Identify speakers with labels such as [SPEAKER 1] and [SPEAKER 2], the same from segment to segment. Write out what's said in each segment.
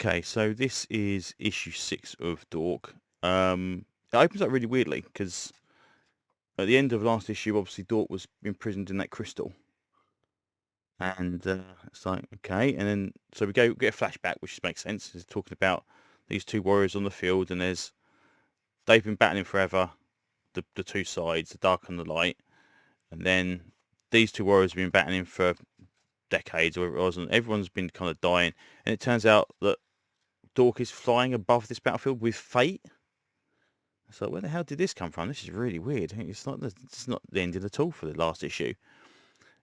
[SPEAKER 1] Okay, so this is issue 6 of Dork. It opens up really weirdly because at the end of last issue, obviously Dork was imprisoned in that crystal, and it's like okay, and then so we get a flashback, which makes sense. It's talking about these two warriors on the field, and they've been battling forever, the two sides, the dark and the light, and then these two warriors have been battling for decades, or whatever it was, and everyone's been kind of dying, and it turns out that Dork is flying above this battlefield with Fate. So where the hell did this come from? This is really weird. It's not the ending at all for the last issue.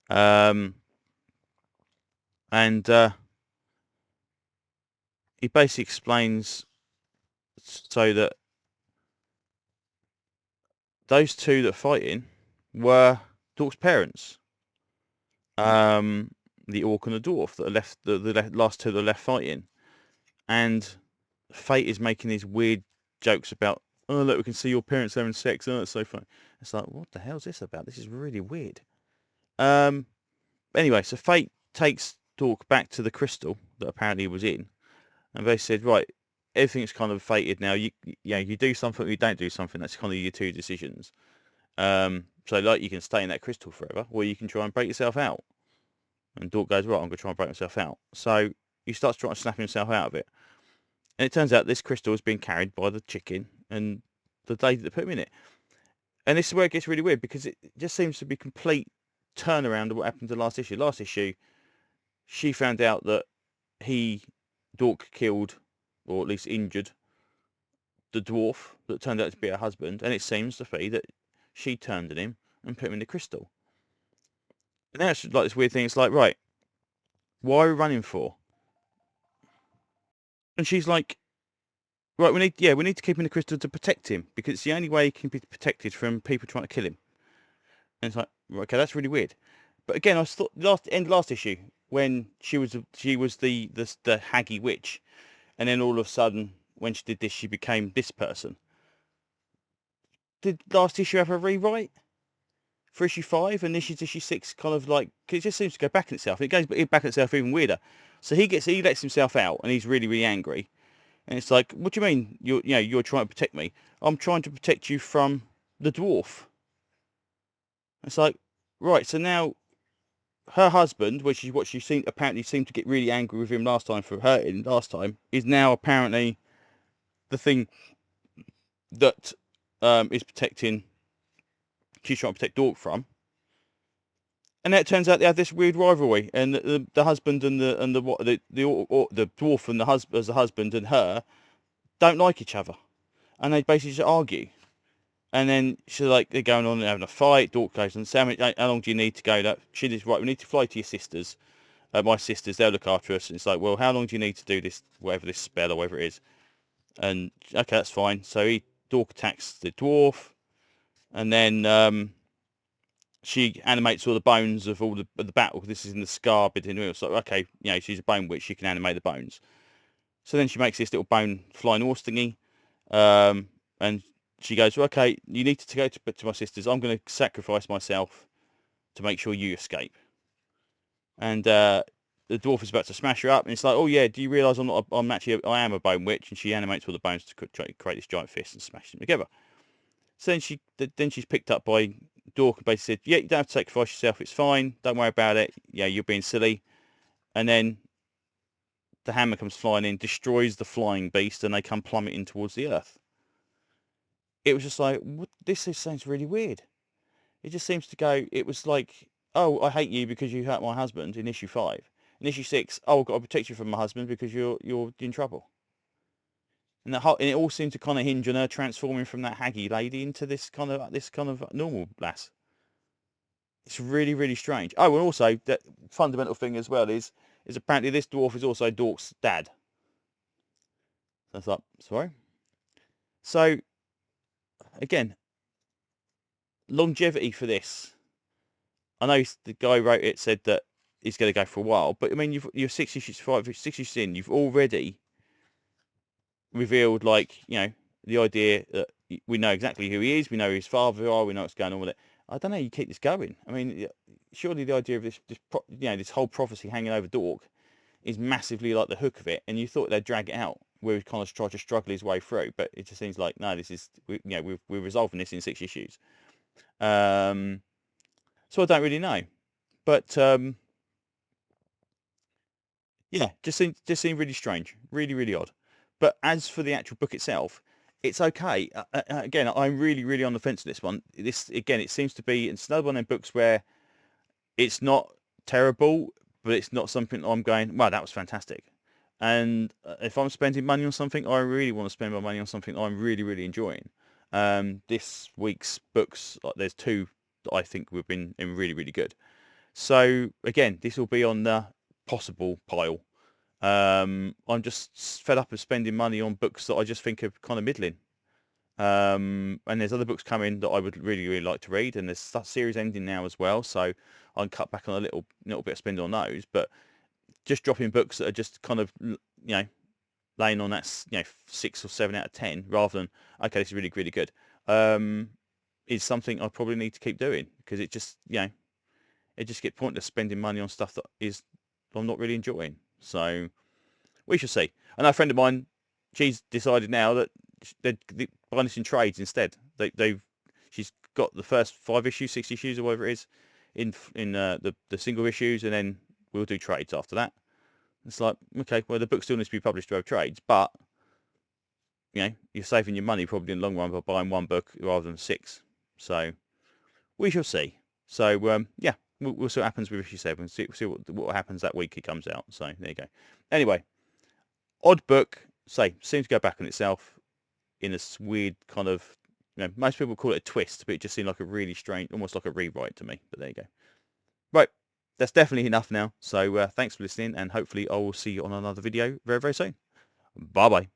[SPEAKER 1] And he basically explains so that those two that are fighting were Dork's parents. The orc and the dwarf that are left, the last two that are left fighting. And Fate is making these weird jokes about, oh look, we can see your parents having sex. Oh, that's so funny. It's like, what the hell is this about? This is really weird. Anyway, so Fate takes Dork back to the crystal that apparently he was in, and they said, right, everything's kind of fated now. You do something, or you don't do something. That's kind of your two decisions. So like you can stay in that crystal forever, or you can try and break yourself out. And Dork goes, right, I'm going to try and break myself out. So he starts trying to snap himself out of it. And it turns out this crystal has been carried by the chicken and the lady that put him in it. And this is where it gets really weird, because it just seems to be complete turnaround of what happened to the last issue. Last issue, she found out that Dork killed, or at least injured, the dwarf that turned out to be her husband, and it seems to be that she turned on him and put him in the crystal. And now it's like this weird thing. It's like, right, why are we running for? And she's like, right, we need to keep him in the crystal to protect him, because it's the only way he can be protected from people trying to kill him. And it's like, okay, that's really weird. But again, I thought last issue, when she was the haggy witch, and then all of a sudden when she did this, she became this person. Did last issue have a rewrite for issue 5, and this is issue 6? Kind of like, cause it just seems to go back on itself. And it goes back on itself even weirder. So he lets himself out, and he's really, really angry. And it's like, what do you mean you're trying to protect me? I'm trying to protect you from the dwarf. It's like, right, so now her husband, which is what she apparently seemed to get really angry with him last time for hurting last time, is now apparently the thing that is protecting. She's trying to protect Dork from. And then it turns out they have this weird rivalry, and the husband and the dwarf and the husband and her don't like each other, and they basically just argue. And then she's like, they're going on and having a fight. Dork goes, and Sam, how long do you need to go? She says, right, we need to fly to your sisters. My sisters, they'll look after us. And it's like, well, how long do you need to do this, whatever this spell or whatever it is? And okay, that's fine. So Dork attacks the dwarf, and then she animates all the bones of all the battle. This is in the scar bit in the middle. So okay, she's a bone witch. She can animate the bones. So then she makes this little bone flying horse thingy, and she goes, well, okay, you need to go to my sisters. I'm going to sacrifice myself to make sure you escape. And the dwarf is about to smash her up, and it's like, oh yeah, do you realise I am a bone witch? And she animates all the bones to create this giant fist and smash them together. So then she's picked up by Dork and basically said, yeah, you don't have to sacrifice yourself. It's fine. Don't worry about it. Yeah, you're being silly. And then the hammer comes flying in, destroys the flying beast, and they come plummeting towards the earth. It was just like, what? This sounds really weird. It just seems to go, it was like, oh, I hate you because you hurt my husband in issue 5. In issue 6, oh, I've got to protect you from my husband because you're in trouble. And it all seemed to kind of hinge on her transforming from that haggy lady into this kind of normal lass. It's really, really strange. Oh, and also that fundamental thing as well is apparently this dwarf is also Dork's dad. So I thought, sorry. So again, longevity for this. I know the guy who wrote it said that he's going to go for a while, but I mean, you're 6 issues in, you've already revealed, like, the idea that we know exactly who he is, we know who his father are, we know what's going on with it. I don't know how you keep this going. I mean, surely the idea of this whole prophecy hanging over Dork is massively like the hook of it, and you thought they'd drag it out, where he kind of tried to struggle his way through, but it just seems like no, this is we're resolving this in 6 issues. So I don't really know, but yeah, just seemed really strange, really odd. But as for the actual book itself, it's okay. Again, I'm really on the fence with this one. This again, it seems to be it's another one of them books where it's not terrible, but it's not something I'm going, wow, that was fantastic. And if I'm spending money on something, I really want to spend my money on something I'm really enjoying. This week's books, there's 2 that I think have been really good. So again, this will be on the possible pile. I'm just fed up of spending money on books that I just think are kind of middling. And there's other books coming that I would really like to read, and there's that series ending now as well, so I'll cut back on a little bit of spending on those. But just dropping books that are just kind of laying on that 6 or 7 out of 10 rather than okay, this is really good, is something I probably need to keep doing, because it just it just gets pointless spending money on stuff that I'm not really enjoying. So we shall see. I know a friend of mine, she's decided now that they're buying this in trades instead. She's got the first 5 issues, 6 issues, or whatever it is, in the single issues, and then we'll do trades after that. It's like, okay, well, the book still needs to be published to have trades, but you're saving your money probably in the long run by buying 1 book rather than 6. So we shall see. So yeah, we'll see what happens with issue 7. See what happens that week it comes out. So there you go. Anyway, odd book. Seems to go back on itself in a weird kind of, most people call it a twist, but it just seemed like a really strange, almost like a rewrite to me. But there you go. Right, that's definitely enough now. So thanks for listening, and hopefully I will see you on another video very soon. Bye bye.